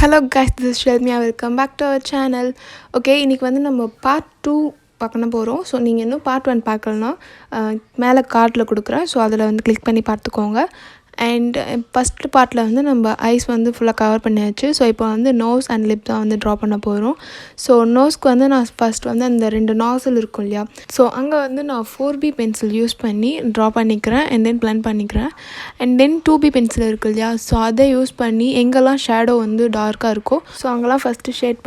Hello guys, this is Shelmia. Welcome back to our channel. Okay, இன்னைக்கு வந்து நம்ம part 2 பார்க்க போகிறோம். ஸோ நீங்கள் இன்னும் part 1 பார்க்கலனா மேலே கார்டில் கொடுக்குறேன். ஸோ அதில் வந்து கிளிக் பண்ணி பார்த்துக்கோங்க. அண்ட் ஃபஸ்ட்டு பார்ட்டில் வந்து நம்ம ஐஸ் வந்து ஃபுல்லாக கவர் பண்ணியாச்சு. ஸோ இப்போ வந்து நோஸ் அண்ட் லிப் தான் வந்து ட்ரா பண்ண போகிறோம். ஸோ நோஸ்க்கு வந்து நான் ஃபஸ்ட் வந்து அந்த 2 நாசில் இருக்கும் இல்லையா, ஸோ அங்கே வந்து நான் 4B பென்சில் யூஸ் பண்ணி ட்ரா பண்ணிக்கிறேன் அண்ட் தென் பிளெண்ட் பண்ணிக்கிறேன். அண்ட் தென் 2B பென்சில் இருக்குது இல்லையா, ஸோ அதை யூஸ் பண்ணி எங்கெல்லாம் ஷேடோ வந்து டார்க்காக இருக்கோ ஸோ அங்கெல்லாம் ஃபஸ்ட்டு ஷேட்